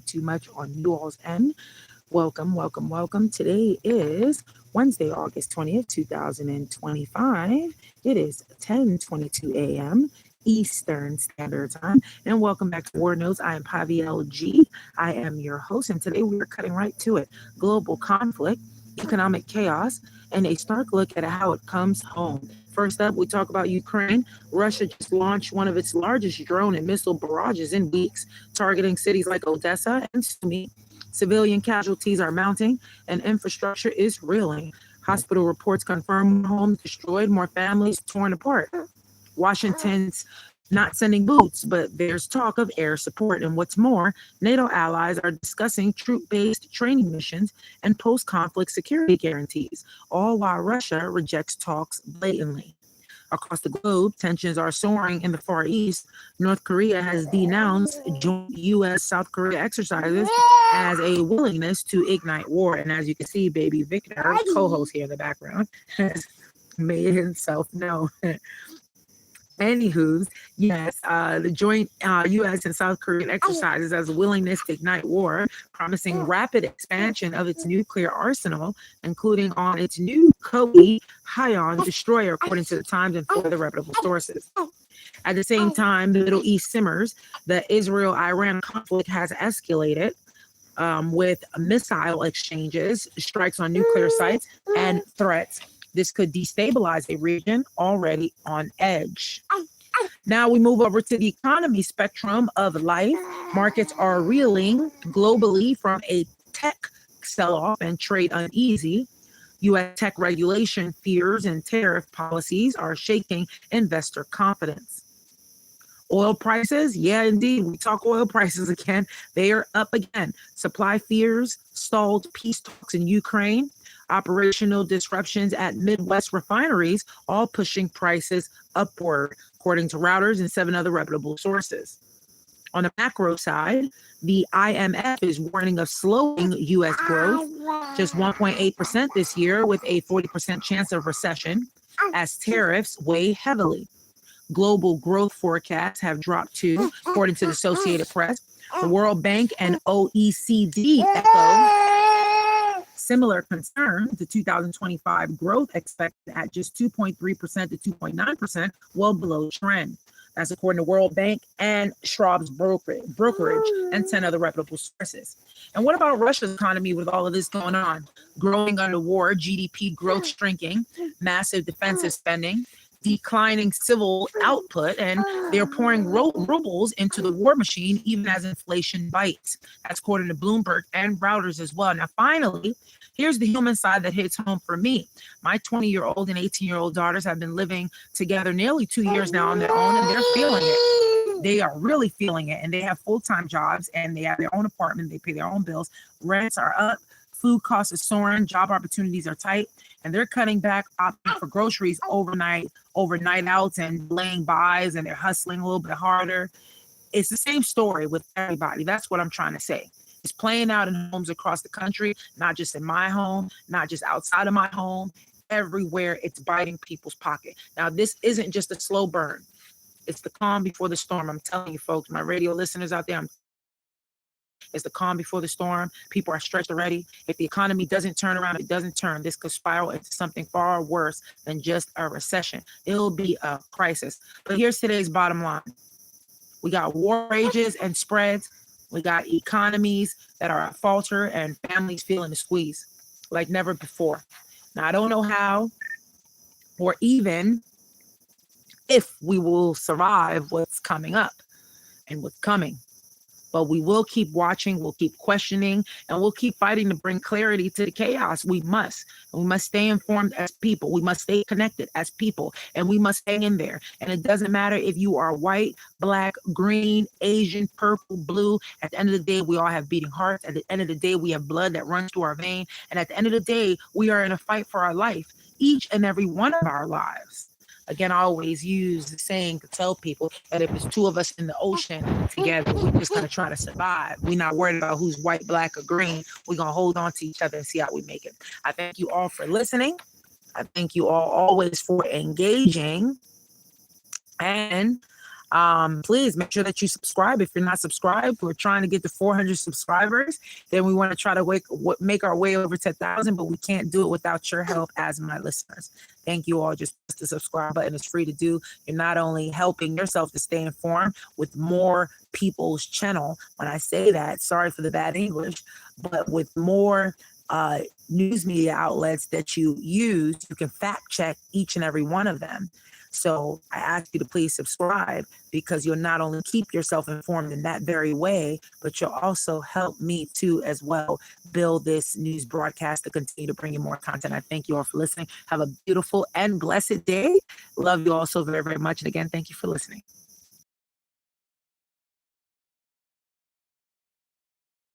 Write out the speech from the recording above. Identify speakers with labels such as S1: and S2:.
S1: too much on you all's end. Welcome, welcome, welcome. Today is Wednesday, August 20th, 2025. It is 10:22 a.m. Eastern Standard Time. And welcome back to War Notes. I am Pavi G. I am your host, and today we are cutting right to it. Global conflict, economic chaos, and a stark look at how it comes home. First up, we talk about Ukraine. Russia just launched one of its largest drone and missile barrages in weeks, targeting cities like Odessa and Sumy. Civilian casualties are mounting, and infrastructure is reeling. Hospital reports confirm more homes destroyed, more families torn apart. Washington's not sending boots, but there's talk of air support. And what's more, NATO allies are discussing troop based training missions and post conflict security guarantees, all while Russia rejects talks blatantly. Across the globe, tensions are soaring in the Far East. North Korea has denounced joint U.S. South Korea exercises as a willingness to ignite war. And as you can see, baby Victor, co host here in the background, has made himself known. Anywho's, yes, the joint U.S. and South Korean exercises as a willingness to ignite war, promising rapid expansion of its nuclear arsenal, including on its new Kobe Hyon destroyer, according to the Times and further reputable sources. At the same time, the Middle East simmers. The Israel-Iran conflict has escalated with missile exchanges, strikes on nuclear sites, and threats. This could destabilize a region already on edge. Now we move over to the economy spectrum of life. Markets are reeling globally from a tech sell-off and trade uneasy. U.S. tech regulation fears and tariff policies are shaking investor confidence. Oil prices, yeah, indeed. We talk oil prices again. They are up again. Supply fears, stalled peace talks in Ukraine, operational disruptions at Midwest refineries, all pushing prices upward, according to Reuters and 7 other reputable sources. On the macro side, the IMF is warning of slowing U.S. growth, just 1.8% this year, with a 40% chance of recession, as tariffs weigh heavily. Global growth forecasts have dropped too, according to the Associated Press. The World Bank and OECD echo similar concerns. The 2025 growth expected at just 2.3% to 2.9%, well below trend. That's according to World Bank and Schwab's brokerage and 10 other reputable sources. And what about Russia's economy with all of this going on? Growing under war, GDP growth shrinking, massive defensive spending, declining civil output, and they're pouring rubles into the war machine even as inflation bites. That's according to Bloomberg and Reuters as well. Now, finally, here's the human side that hits home for me. My 20-year-old and 18-year-old daughters have been living together nearly 2 years now on their own, and they're feeling it. They are really feeling it, and they have full-time jobs, and they have their own apartment. They pay their own bills. Rents are up. Food costs are soaring. Job opportunities are tight, and they're cutting back opting for groceries overnight outs and delaying buys, and they're hustling a little bit harder. It's the same story with everybody. That's what I'm trying to say. It's playing out in homes across the country, not just in my home, not just outside of my home. Everywhere it's biting people's pocket. Now, this isn't just a slow burn. It's the calm before the storm. I'm telling you, folks, my radio listeners out there, it's the calm before the storm. People are stretched already. If the economy doesn't turn around, it doesn't turn. This could spiral into something far worse than just a recession. It'll be a crisis. But here's today's bottom line. We got war rages and spreads. We got economies that are at falter and families feeling the squeeze like never before. Now, I don't know how or even if we will survive what's coming up and what's coming. But we will keep watching, we'll keep questioning, and we'll keep fighting to bring clarity to the chaos. We must. And we must stay informed as people. We must stay connected as people, and we must hang in there. And it doesn't matter if you are white, black, green, Asian, purple, blue. At the end of the day, we all have beating hearts. At the end of the day, we have blood that runs through our vein. And at the end of the day, we are in a fight for our life, each and every one of our lives. Again, I always use the saying to tell people that if it's two of us in the ocean together, we're just going to try to survive. We're not worried about who's white, black, or green. We're going to hold on to each other and see how we make it. I thank you all for listening. I thank you all always for engaging. And Please make sure that you subscribe. If you're not subscribed, we're trying to get to 400 subscribers. Then we want to try to make our way over to 1,000, but we can't do it without your help as my listeners. Thank you all. Just press the subscribe button. It's free to do. You're not only helping yourself to stay informed with more people's channel. When I say that, sorry for the bad English, but with more news media outlets that you use, you can fact check each and every one of them. So I ask you to please subscribe, because you'll not only keep yourself informed in that very way, but you'll also help me too as well build this news broadcast to continue to bring you more content. I thank you all for listening. Have a beautiful and blessed day. Love you all so very, very much. And again, thank you for listening.